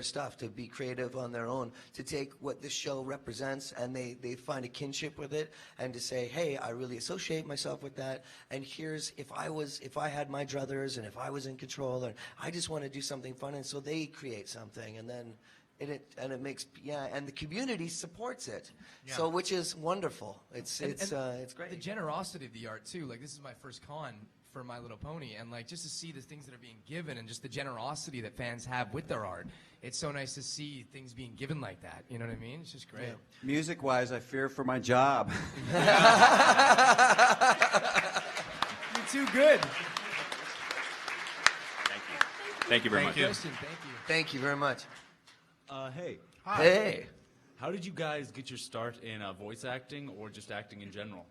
stuff, to be creative on their own, to take what this show represents and they find a kinship with it, and to say, hey, I really associate myself with that, and here's if I had my druthers and if I was in control, and I just want to do something fun, and so they create something, and then it makes and the community supports it, so which is wonderfful. It's great. The generosity of the art too. Like, this is my first con for My Little Pony, and like just to see the things that are being given and just the generosity that fans have with their art, it's so nice to see things being given like that. You know what I mean? It's just great. Yeah. Music-wise, I fear for my job. You're too good. Thank you very much. Thank you. Thank you very much. Hey. Hi. Hey. How did you guys get your start in voice acting or just acting in general?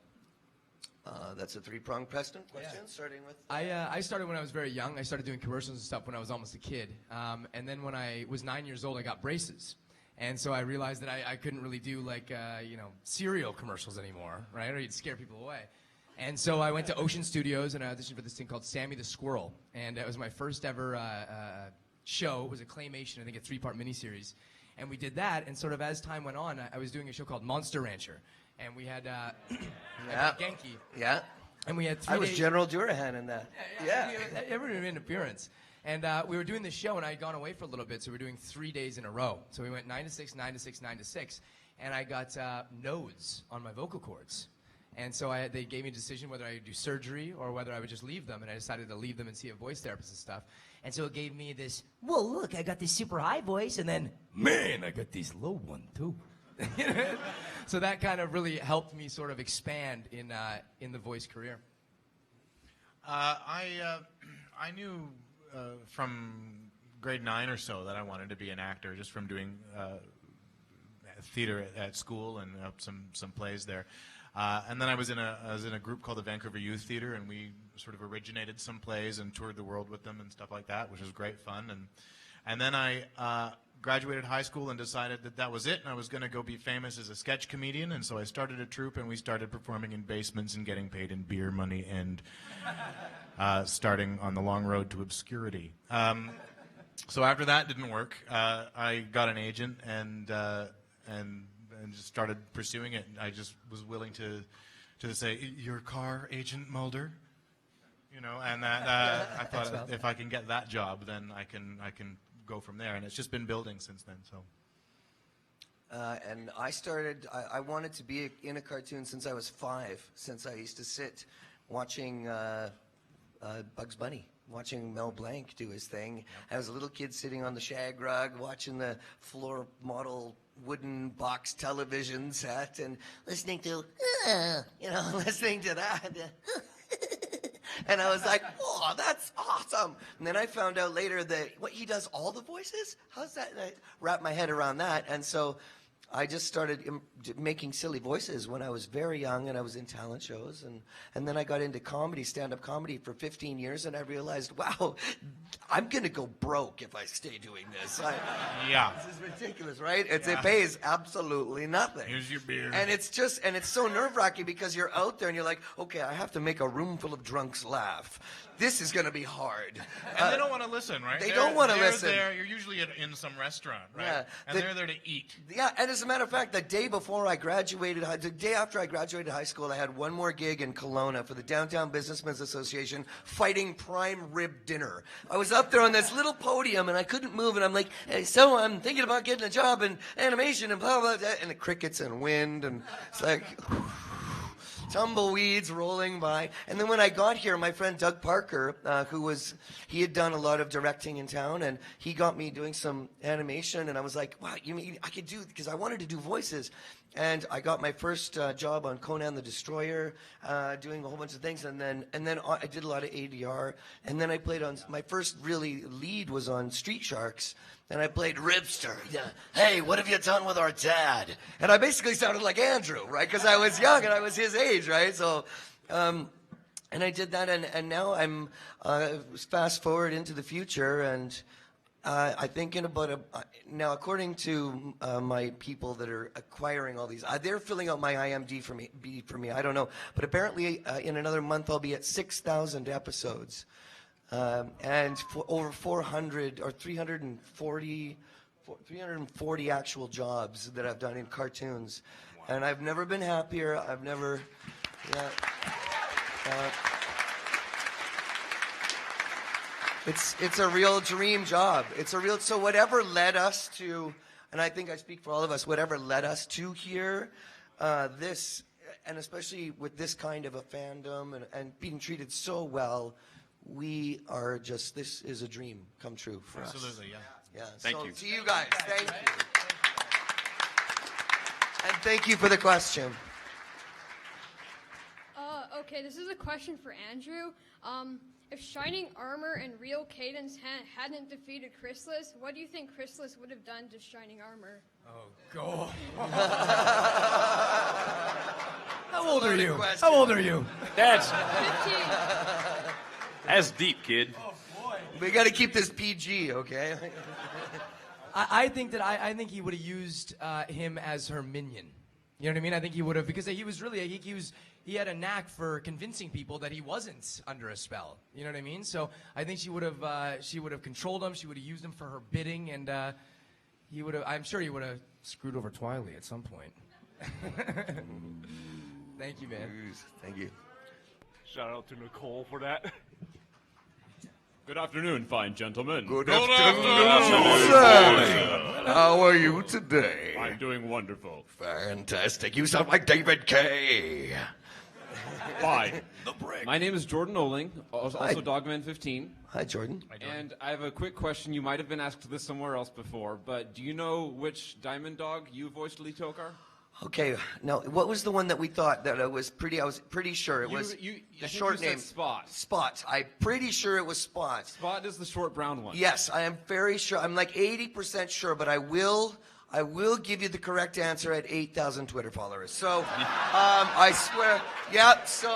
That's a three-pronged question. Starting with. I started when I was very young. I started doing commercials and stuff when I was almost a kid. And then when I was 9 years old, I got braces. And so I realized that I couldn't really do like, cereal commercials anymore, right? Or you'd scare people away. And so I went to Ocean Studios and I auditioned for this thing called Sammy the Squirrel. And it was my first ever show. It was a claymation, I think a 3-part miniseries. And we did that, and sort of as time went on, I was doing a show called Monster Rancher. And we had Genki. Yeah. And we had 3 I was days. General Durahan in that. Yeah. Every appearance. And we were doing this show, and I had gone away for a little bit, so we were doing 3 days in a row. So we went 9 to 6, 9 to 6, 9 to 6. And I got nodes on my vocal cords. And so they gave me a decision whether I would do surgery or whether I would just leave them. And I decided to leave them and see a voice therapist and stuff. And so it gave me this, well, look, I got this super high voice, and then, man, I got this low one, too. So that kind of really helped me sort of expand in the voice career. I knew from grade 9 or so that I wanted to be an actor, just from doing theater at school and some plays there. And then I was in a group called the Vancouver Youth Theater, and we sort of originated some plays and toured the world with them and stuff like that, which was great fun. And then I graduated high school and decided that was it, and I was going to go be famous as a sketch comedian. And so I started a troupe, and we started performing in basements and getting paid in beer money and starting on the long road to obscurity. So after that didn't work, I got an agent and just started pursuing it. I just was willing to say, "Your car, Agent Mulder," and that I thought if I can get that job, then I can go from there. And it's just been building since then. So. And I wanted to be in a cartoon since I was 5. Since I used to sit watching Bugs Bunny. Watching Mel Blanc do his thing. I was a little kid sitting on the shag rug watching the floor model wooden box television set and listening to that. And I was like, oh, that's awesome. And then I found out later that he does all the voices? How's that? And I wrapped my head around that. And so I just started making silly voices when I was very young, and I was in talent shows, and then I got into comedy, stand-up comedy for 15 years, and I realized, wow, I'm going to go broke if I stay doing this. Yeah. This is ridiculous, right? It pays absolutely nothing. Here's your beer. And it's so nerve-wracking because you're out there and you're like, okay, I have to make a room full of drunks laugh. This is going to be hard. And they don't want to listen, right? They don't want to listen. You're usually in some restaurant, right? Yeah. And they're there to eat. Yeah, and as a matter of fact, the day after I graduated high school, I had one more gig in Kelowna for the Downtown Businessmen's Association fighting prime rib dinner. I was up there on this little podium, and I couldn't move, and I'm like, hey, so I'm thinking about getting a job in animation and blah, blah, blah, and the crickets and wind, and it's like... tumbleweeds rolling by. And then when I got here, my friend Doug Parker, he had done a lot of directing in town, and he got me doing some animation, and I was like, wow, you mean I could do, because I wanted to do voices. And I got my first job on Conan the Destroyer, doing a whole bunch of things, and then I did a lot of ADR, and then I played on, my first really lead was on Street Sharks, and I played Ribster. Yeah. Hey, what have you done with our dad? And I basically sounded like Andrew, right? Because I was young and I was his age, right? So, and I did that, and now I'm fast forward into the future, and I think in about now, according to my people that are acquiring all these, they're filling out my IMDb for me. I don't know, but apparently in another month I'll be at 6,000 episodes. and for over 400 or 340 actual jobs that I've done in cartoons. And I've never been happier. I've never, it's a real dream job. So whatever led us to, and I think I speak for all of us, whatever led us to here, this, and especially with this kind of a fandom and being treated so well, we are just, this is a dream come true for us. Absolutely, yeah. Yeah. Thank so you. To you guys, thank you. And thank you for the question. Okay, this is a question for Andrew. If Shining Armor and Real Cadence hadn't defeated Chrysalis, what do you think Chrysalis would have done to Shining Armor? Oh, go. How old are you? How old are you? That's 15. That's deep, kid. We got to keep this PG, okay? I think he would have used him as her minion. You know what I mean? I think he would have, because he was really, he had a knack for convincing people that he wasn't under a spell. You know what I mean? So I think she would have controlled him. She would have used him for her bidding, and I'm sure he would have screwed over Twiley at some point. Thank you, man. Thank you. Shout out to Nicole for that. Good afternoon, fine gentlemen. Good afternoon, Sally. How are you today? I'm doing wonderful. Fantastic. You sound like David Kaye. Fine. My name is Jordan Oling, also Hi. Dogman15. Hi, Jordan. And I have a quick question. You might have been asked this somewhere else before, but do you know which Diamond Dog you voiced, Lee Tokar? Okay, now what was the one that we thought that I was pretty sure it was I the think short you said name. Spot. Spot. I'm pretty sure it was Spot. Spot is the short brown one. Yes, I am very sure. I'm like 80% sure, but I will give you the correct answer at 8,000 Twitter followers. So, I swear. Yeah. So.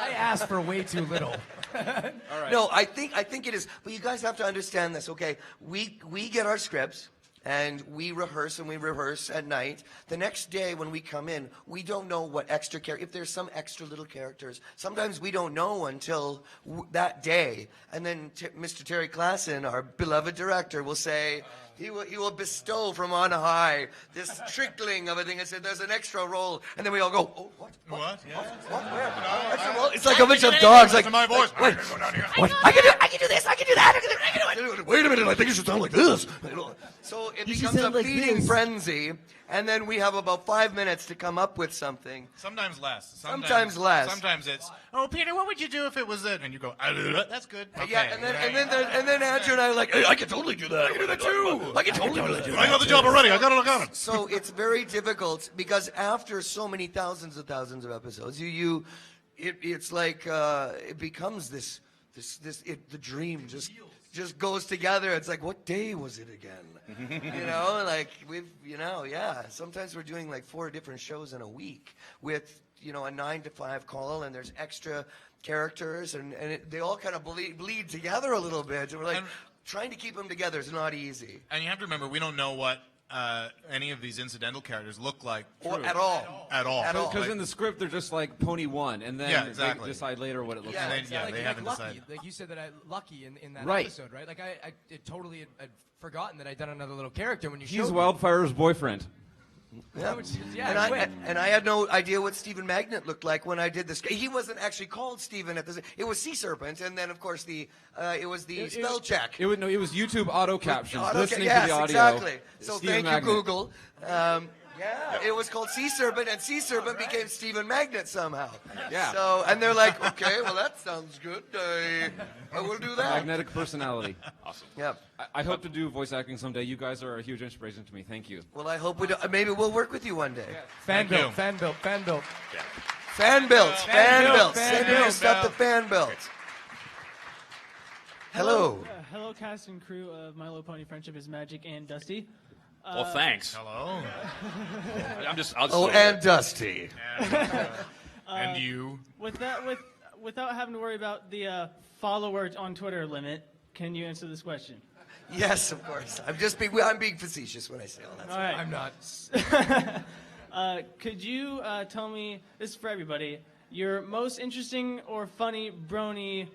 I asked for way too little. All right. No, I think it is. But you guys have to understand this, okay? We get our scripts. And we rehearse at night. The next day when we come in, we don't know what extra if there's some extra little characters. Sometimes we don't know until that day. And then Mr. Terry Klassen, our beloved director, will say, he will bestow from on high this trickling of a thing and say, there's an extra roll. And then we all go, oh, what? What? Yeah. What? Where? Extra roll? It's like a bunch of dogs. Like, my voice. Wait, what? I can do this. I can do that. I can do it. Wait a minute. I think it should sound like this. So it becomes a feeding frenzy, and then we have about 5 minutes to come up with something. Sometimes less. Sometimes less. Sometimes it's, oh, Peter, what would you do if it was it? And you go, that's good. Okay. Yeah, and then Andrew and I are like, hey, I can totally do that. I can do that too. I can totally do that. I got the job already. I got to look on it. So it's very difficult because after so many thousands of episodes, it's like it becomes the dream just goes together. It's like, what day was it again? Like sometimes we're doing like 4 different shows in a week with, a 9 to 5 call, and there's extra characters, and they all kind of bleed together a little bit. And we're like, trying to keep them together is not easy. And you have to remember, we don't know what any of these incidental characters look like. At all. Because in the script, they're just like Pony 1, and then they decide later what it looks like. They haven't decided. Like you said that Lucky in that Right. episode, right? Like I totally had forgotten that I'd done another little character when you He's showed me. Wildfire's boyfriend. Yeah. And I had no idea what Stephen Magnet looked like when I did this. He wasn't actually called Stephen at this. It was Sea Serpent, and then of course it was the spell check. It was YouTube auto captions. Listening yes, to the audio. Exactly. So Stephen thank Magnet. you, Google. It was called Sea Serpent, and Sea Serpent became Stephen Magnet somehow. Yeah. So, and they're like, okay, well that sounds good. I will do that. Magnetic personality. Awesome. Yeah. I hope to do voice acting someday. You guys are a huge inspiration to me. Thank you. Well, I hope we do. Maybe we'll work with you one day. Fan built. Fan built. Send in your stuff to fan built. Hello. Hello, cast and crew of My Little Pony Friendship is Magic and Dusty. Well, thanks. Hello. And Dusty. And you. Without having to worry about the follower on Twitter limit, can you answer this question? Yes, of course. I'm being facetious when I say all that. All right. I'm not. Could you tell me, this is for everybody, your most interesting or funny brony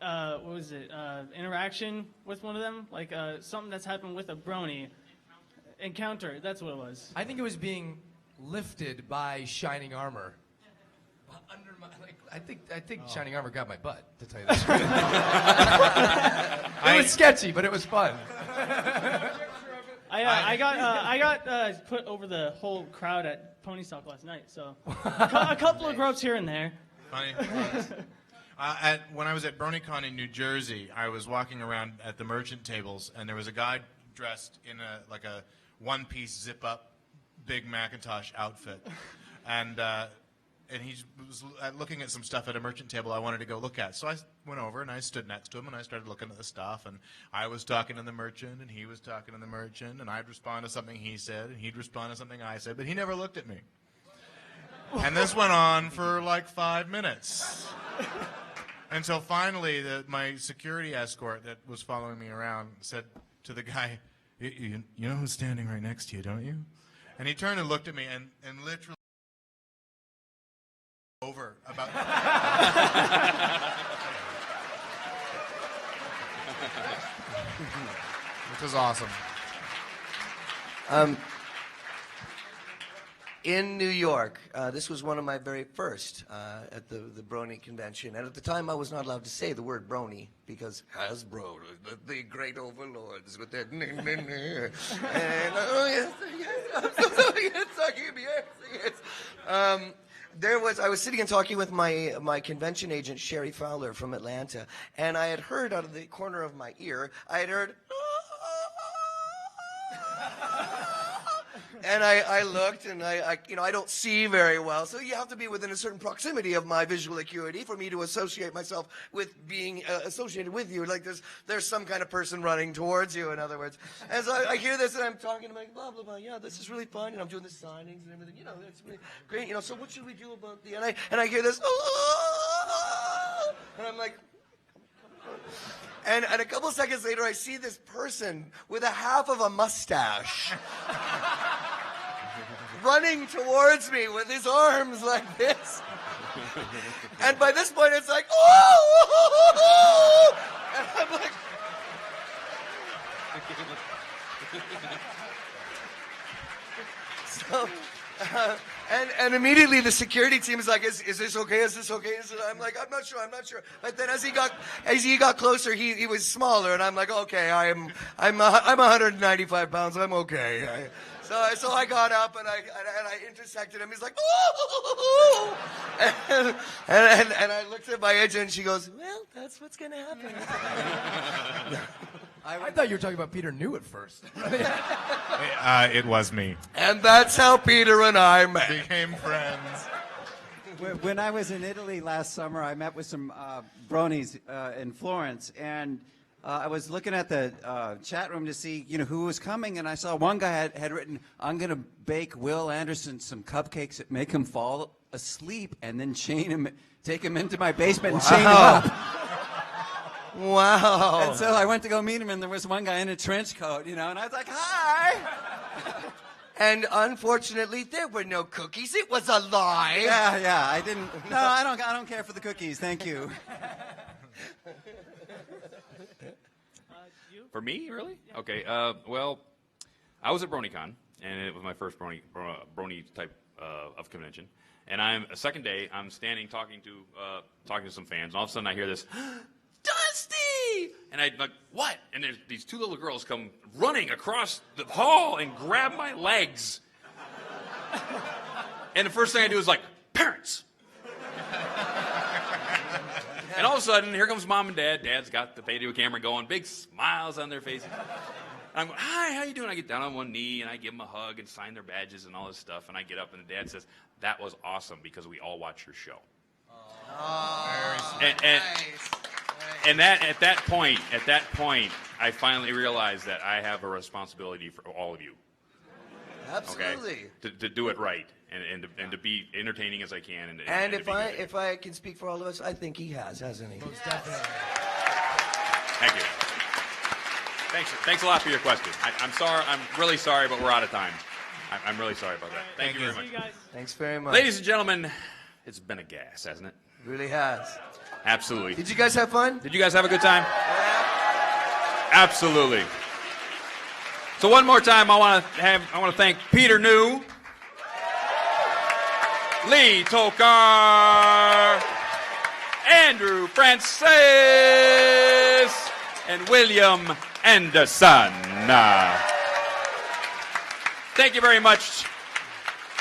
what was it? Interaction with one of them, like something that's happened with a brony. Encounter. That's what it was. I think it was being lifted by Shining Armor. Under my, I think Shining Armor got my butt, to tell you the truth. It was sketchy, but it was fun. I got put over the whole crowd at Pony Stop last night, so a couple of gropes here and there. Funny. When I was at BronyCon in New Jersey, I was walking around at the merchant tables, and there was a guy dressed in a one-piece zip-up big Macintosh outfit, and he was looking at some stuff at a merchant table I wanted to go look at. So I went over and I stood next to him and I started looking at the stuff, and I was talking to the merchant and he was talking to the merchant, and I'd respond to something he said and he'd respond to something I said, but he never looked at me. And this went on for like 5 minutes. Until finally my security escort that was following me around said to the guy, you know who's standing right next to you, don't you? And he turned and looked at me and literally over about which was awesome. In New York, this was one of my very first at the Brony convention, and at the time I was not allowed to say the word Brony because Hasbro, the great overlords with their and oh yes, I was sitting and talking with my convention agent Sherry Fowler from Atlanta, and I had heard out of the corner of my ear, and I looked, and I don't see very well, so you have to be within a certain proximity of my visual acuity for me to associate myself with being associated with you. Like there's some kind of person running towards you, in other words. And so I hear this, and I'm talking to my blah blah blah. Yeah, this is really fun, and I'm doing the signings and everything. It's really great. So what should we do about the? And I hear this, and I'm like. And a couple seconds later, I see this person with a half of a mustache running towards me with his arms like this. And by this point, it's like, oh! And I'm like... So... And immediately the security team is like, is this okay? Is this okay? I'm like, I'm not sure. But then as he got closer, he was smaller, and I'm like, okay, I'm 195 pounds. I'm okay. So I got up and I intersected him. He's like, ooh! And I looked at my agent, and she goes, well, that's what's gonna happen. I thought you were talking about Peter New at first. It was me. And that's how Peter and I met. Became friends. When I was in Italy last summer, I met with some bronies in Florence, and I was looking at the chat room to see, who was coming, and I saw one guy had written, "I'm going to bake Will Anderson some cupcakes that make him fall asleep, and then take him into my basement and chain him up." Wow. And so I went to go meet him, and there was one guy in a trench coat, and I was like, "Hi." And unfortunately, there were no cookies. It was a lie. Yeah, I didn't. No, I don't care for the cookies. Thank you. For me, really? Okay. Well, I was at BronyCon, and it was my first brony type of convention. And a second day, I'm standing talking to some fans, and all of a sudden I hear this, Dusty! And I'm like, what? And there's these two little girls come running across the hall and grab my legs. And the first thing I do is like, parents! And all of a sudden, here comes mom and dad. Dad's got the video camera going, big smiles on their faces. And I'm going, hi, how you doing? I get down on one knee, and I give them a hug and sign their badges and all this stuff. And I get up, and the dad says, that was awesome because we all watch your show. Oh, and at that point, I finally realized that I have a responsibility for all of you. Absolutely. Okay? To do it right and to be entertaining as I can. And if I can speak for all of us, I think he hasn't he? Most definitely. Thank you. Thanks a lot for your question. I'm sorry. I'm really sorry, but we're out of time. I'm really sorry about that. Thank you very much. Thanks very much. Ladies and gentlemen, it's been a gas, hasn't it? It really has. Absolutely. Did you guys have fun? Did you guys have a good time? Absolutely. So one more time, I want to thank Peter New, Lee Tokar, Andrew Francis, and William Anderson. Thank you very much.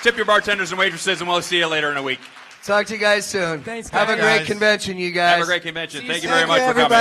Tip your bartenders and waitresses, and we'll see you later in a week. Talk to you guys soon. Thanks, Have a guys. great convention, you guys. Have a great convention. See Thank you soon. very much for everybody. coming.